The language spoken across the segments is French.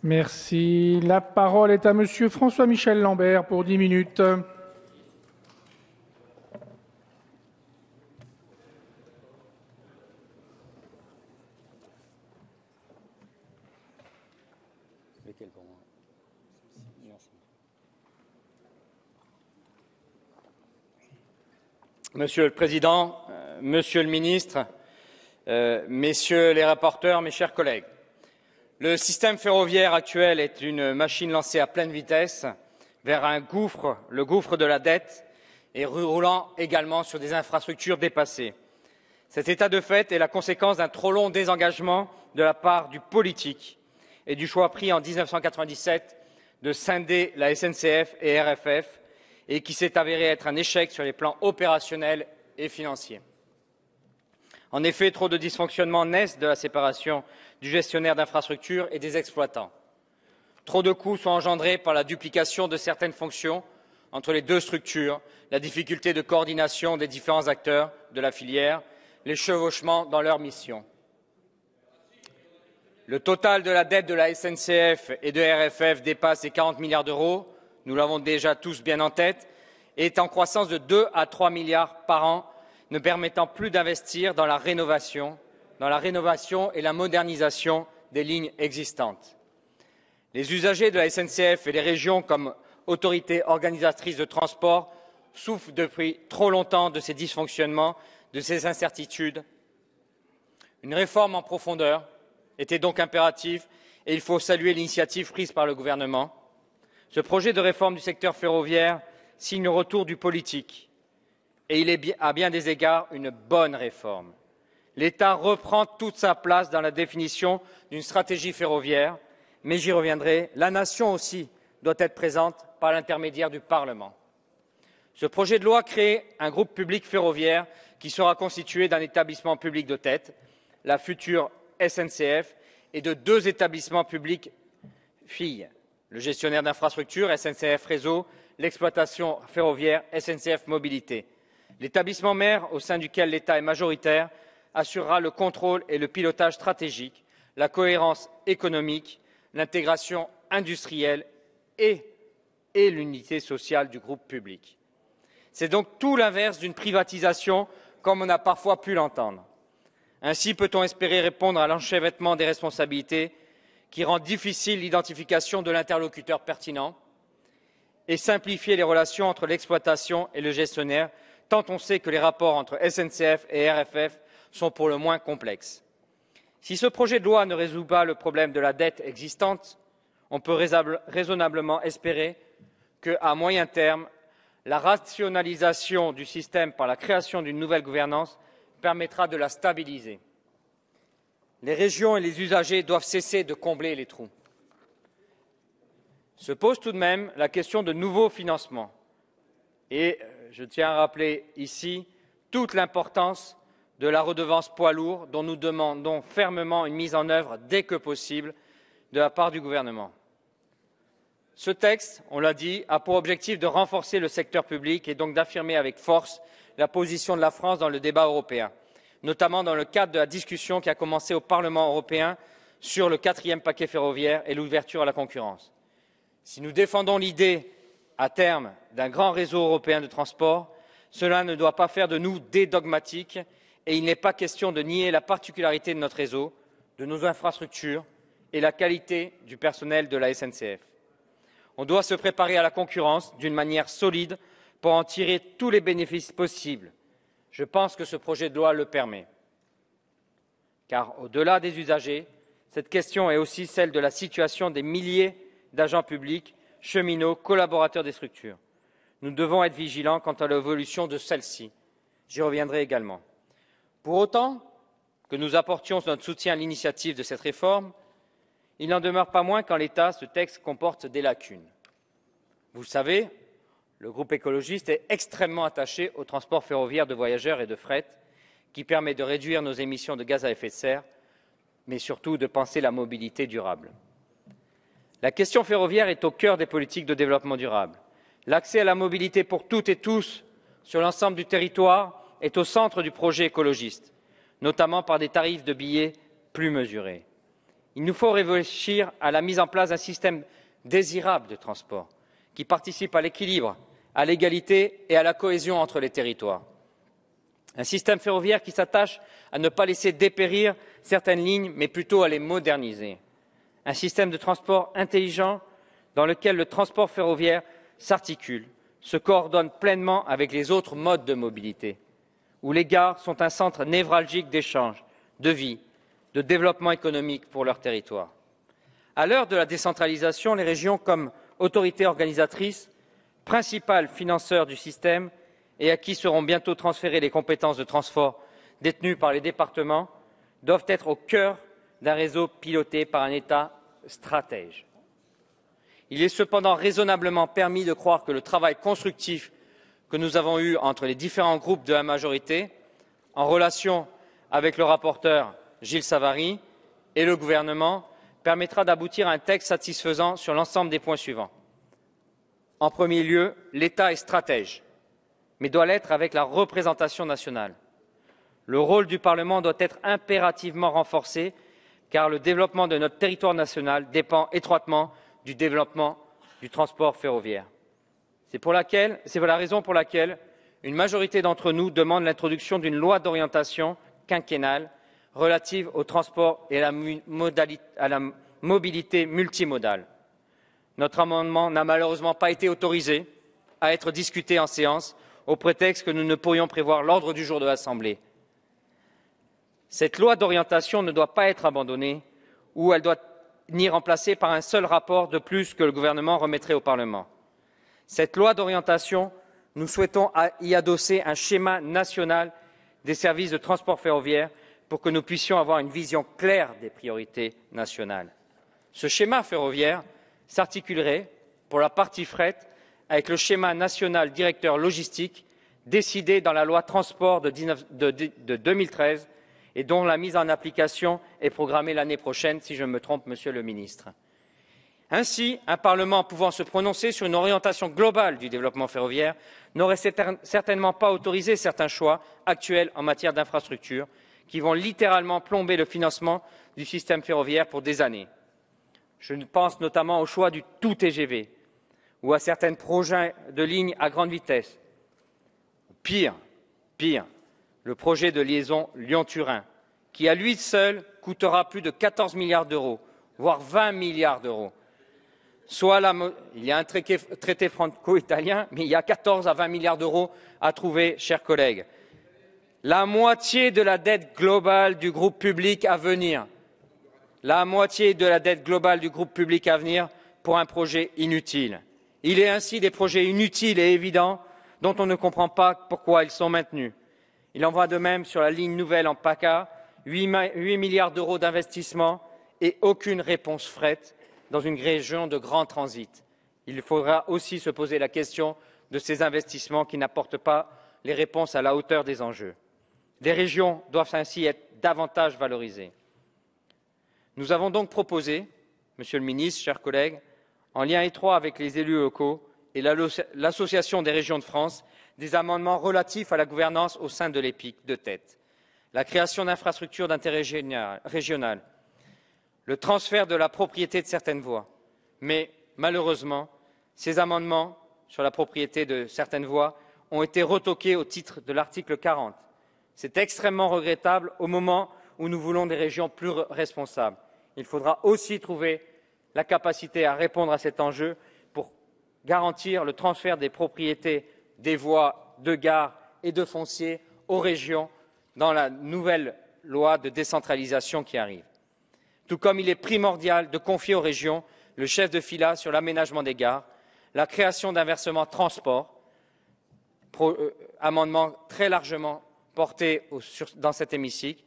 Merci. La parole est à Monsieur François-Michel Lambert pour 10 minutes. Monsieur le Président, Monsieur le Ministre, Messieurs les rapporteurs, mes chers collègues, le système ferroviaire actuel est une machine lancée à pleine vitesse vers un gouffre, le gouffre de la dette, et roulant également sur des infrastructures dépassées. Cet état de fait est la conséquence d'un trop long désengagement de la part du politique et du choix pris en 1997 de scinder la SNCF et RFF, et qui s'est avéré être un échec sur les plans opérationnels et financiers. En effet, trop de dysfonctionnements naissent de la séparation du gestionnaire d'infrastructures et des exploitants. Trop de coûts sont engendrés par la duplication de certaines fonctions entre les deux structures, la difficulté de coordination des différents acteurs de la filière, les chevauchements dans leurs missions. Le total de la dette de la SNCF et de RFF dépasse les 40 milliards d'euros, nous l'avons déjà tous bien en tête, et est en croissance de 2 à 3 milliards par an, ne permettant plus d'investir dans la rénovation et la modernisation des lignes existantes. Les usagers de la SNCF et les régions comme autorités organisatrices de transport souffrent depuis trop longtemps de ces dysfonctionnements, de ces incertitudes. Une réforme en profondeur était donc impérative et il faut saluer l'initiative prise par le gouvernement. Ce projet de réforme du secteur ferroviaire signe le retour du politique et il est à bien des égards une bonne réforme. L'État reprend toute sa place dans la définition d'une stratégie ferroviaire, mais j'y reviendrai, la nation aussi doit être présente par l'intermédiaire du Parlement. Ce projet de loi crée un groupe public ferroviaire qui sera constitué d'un établissement public de tête, la future SNCF, et de 2 établissements publics filles, le gestionnaire d'infrastructures, SNCF Réseau, l'exploitation ferroviaire, SNCF Mobilité. L'établissement mère, au sein duquel l'État est majoritaire, assurera le contrôle et le pilotage stratégique, la cohérence économique, l'intégration industrielle et l'unité sociale du groupe public. C'est donc tout l'inverse d'une privatisation, comme on a parfois pu l'entendre. Ainsi peut-on espérer répondre à l'enchevêtrement des responsabilités qui rend difficile l'identification de l'interlocuteur pertinent et simplifier les relations entre l'exploitation et le gestionnaire, tant on sait que les rapports entre SNCF et RFF sont pour le moins complexes. Si ce projet de loi ne résout pas le problème de la dette existante, on peut raisonnablement espérer qu'à moyen terme, la rationalisation du système par la création d'une nouvelle gouvernance permettra de la stabiliser. Les régions et les usagers doivent cesser de combler les trous. Se pose tout de même la question de nouveaux financements. Et je tiens à rappeler ici toute l'importance de la redevance poids lourds dont nous demandons fermement une mise en œuvre dès que possible de la part du gouvernement. Ce texte, on l'a dit, a pour objectif de renforcer le secteur public et donc d'affirmer avec force la position de la France dans le débat européen, notamment dans le cadre de la discussion qui a commencé au Parlement européen sur le 4e paquet ferroviaire et l'ouverture à la concurrence. Si nous défendons l'idée, à terme, d'un grand réseau européen de transport, cela ne doit pas faire de nous des dogmatiques et il n'est pas question de nier la particularité de notre réseau, de nos infrastructures et la qualité du personnel de la SNCF. On doit se préparer à la concurrence d'une manière solide pour en tirer tous les bénéfices possibles. Je pense que ce projet de loi le permet. Car au-delà des usagers, cette question est aussi celle de la situation des milliers d'agents publics, cheminots, collaborateurs des structures. Nous devons être vigilants quant à l'évolution de celle-ci. J'y reviendrai également. Pour autant que nous apportions notre soutien à l'initiative de cette réforme, il n'en demeure pas moins qu'en l'état, ce texte comporte des lacunes. Vous le savez, le groupe écologiste est extrêmement attaché au transport ferroviaire de voyageurs et de fret, qui permet de réduire nos émissions de gaz à effet de serre, mais surtout de penser la mobilité durable. La question ferroviaire est au cœur des politiques de développement durable. L'accès à la mobilité pour toutes et tous sur l'ensemble du territoire est au centre du projet écologiste, notamment par des tarifs de billets plus mesurés. Il nous faut réfléchir à la mise en place d'un système désirable de transport qui participe à l'équilibre, à l'égalité et à la cohésion entre les territoires. Un système ferroviaire qui s'attache à ne pas laisser dépérir certaines lignes, mais plutôt à les moderniser. Un système de transport intelligent dans lequel le transport ferroviaire s'articule, se coordonne pleinement avec les autres modes de mobilité, où les gares sont un centre névralgique d'échange, de vie, de développement économique pour leur territoire. À l'heure de la décentralisation, les régions, comme autorités organisatrices, principales financeurs du système et à qui seront bientôt transférées les compétences de transport détenues par les départements, doivent être au cœur d'un réseau piloté par un État stratège. Il est cependant raisonnablement permis de croire que le travail constructif que nous avons eu entre les différents groupes de la majorité, en relation avec le rapporteur Gilles Savary et le gouvernement, permettra d'aboutir à un texte satisfaisant sur l'ensemble des points suivants. En premier lieu, l'État est stratège, mais doit l'être avec la représentation nationale. Le rôle du Parlement doit être impérativement renforcé, car le développement de notre territoire national dépend étroitement du développement du transport ferroviaire. C'est la raison pour laquelle une majorité d'entre nous demande l'introduction d'une loi d'orientation quinquennale relative au transport et à la mobilité multimodale. Notre amendement n'a malheureusement pas été autorisé à être discuté en séance, au prétexte que nous ne pourrions prévoir l'ordre du jour de l'Assemblée. Cette loi d'orientation ne doit pas être abandonnée ou elle doit ni remplacée par un seul rapport de plus que le gouvernement remettrait au Parlement. Cette loi d'orientation, nous souhaitons y adosser un schéma national des services de transport ferroviaire pour que nous puissions avoir une vision claire des priorités nationales. Ce schéma ferroviaire s'articulerait, pour la partie fret, avec le schéma national directeur logistique décidé dans la loi transport de 2013 et dont la mise en application est programmée l'année prochaine, si je me trompe, Monsieur le Ministre. Ainsi, un Parlement pouvant se prononcer sur une orientation globale du développement ferroviaire n'aurait certainement pas autorisé certains choix actuels en matière d'infrastructures qui vont littéralement plomber le financement du système ferroviaire pour des années. Je pense notamment au choix du tout TGV ou à certains projets de lignes à grande vitesse. Pire, le projet de liaison Lyon-Turin, qui à lui seul coûtera plus de 14 milliards d'euros, voire 20 milliards d'euros. Il y a un traité franco-italien, mais il y a 14 à 20 milliards d'euros à trouver, chers collègues. La moitié de la dette globale du groupe public à venir. La moitié de la dette globale du groupe public à venir pour un projet inutile. Il est ainsi des projets inutiles et évidents dont on ne comprend pas pourquoi ils sont maintenus. Il en va de même sur la ligne nouvelle en PACA, 8 milliards d'euros d'investissement et aucune réponse fret dans une région de grand transit. Il faudra aussi se poser la question de ces investissements qui n'apportent pas les réponses à la hauteur des enjeux. Les régions doivent ainsi être davantage valorisées. Nous avons donc proposé, Monsieur le Ministre, chers collègues, en lien étroit avec les élus locaux et l'Association des régions de France, des amendements relatifs à la gouvernance au sein de l'EPIC de tête, la création d'infrastructures d'intérêt régional, le transfert de la propriété de certaines voies. Mais malheureusement, ces amendements sur la propriété de certaines voies ont été retoqués au titre de l'article 40. C'est extrêmement regrettable au moment où nous voulons des régions plus responsables. Il faudra aussi trouver la capacité à répondre à cet enjeu pour garantir le transfert des propriétés des voies, de gares et de fonciers aux régions dans la nouvelle loi de décentralisation qui arrive. Tout comme il est primordial de confier aux régions le chef de file sur l'aménagement des gares, la création d'un versement transport, amendement très largement porté dans cet hémicycle,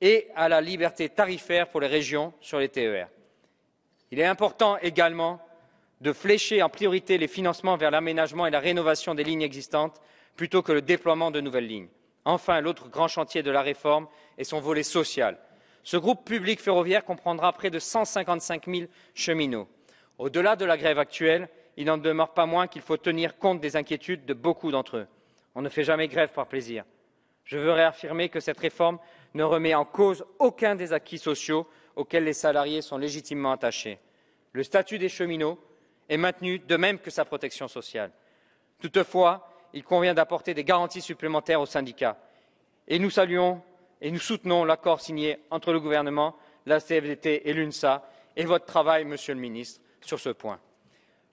et à la liberté tarifaire pour les régions sur les TER. Il est important également de flécher en priorité les financements vers l'aménagement et la rénovation des lignes existantes plutôt que le déploiement de nouvelles lignes. Enfin, l'autre grand chantier de la réforme est son volet social. Ce groupe public ferroviaire comprendra près de 155 000 cheminots. Au-delà de la grève actuelle, il n'en demeure pas moins qu'il faut tenir compte des inquiétudes de beaucoup d'entre eux. On ne fait jamais grève par plaisir. Je veux réaffirmer que cette réforme ne remet en cause aucun des acquis sociaux auxquels les salariés sont légitimement attachés. Le statut des cheminots est maintenu, de même que sa protection sociale. Toutefois, il convient d'apporter des garanties supplémentaires aux syndicats. Et nous saluons et nous soutenons l'accord signé entre le gouvernement, la CFDT et l'UNSA et votre travail, Monsieur le ministre, sur ce point.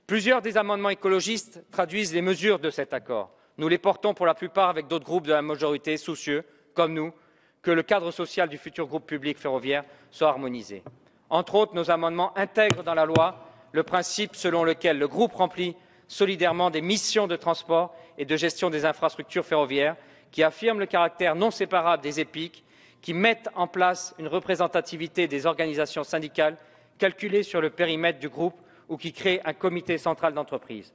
Plusieurs des amendements écologistes traduisent les mesures de cet accord. Nous les portons pour la plupart avec d'autres groupes de la majorité soucieux, comme nous, que le cadre social du futur groupe public ferroviaire soit harmonisé. Entre autres, nos amendements intègrent dans la loi le principe selon lequel le groupe remplit solidairement des missions de transport et de gestion des infrastructures ferroviaires, qui affirment le caractère non séparable des EPIC, qui mettent en place une représentativité des organisations syndicales calculée sur le périmètre du groupe ou qui créent un comité central d'entreprise.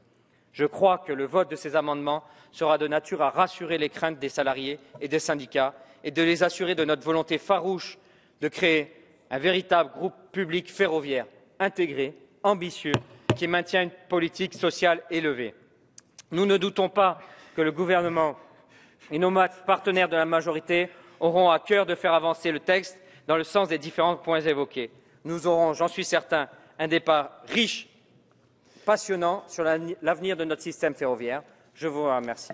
Je crois que le vote de ces amendements sera de nature à rassurer les craintes des salariés et des syndicats et de les assurer de notre volonté farouche de créer un véritable groupe public ferroviaire intégré, ambitieux, qui maintient une politique sociale élevée. Nous ne doutons pas que le gouvernement et nos partenaires de la majorité auront à cœur de faire avancer le texte dans le sens des différents points évoqués. Nous aurons, j'en suis certain, un débat riche, passionnant sur l'avenir de notre système ferroviaire. Je vous remercie.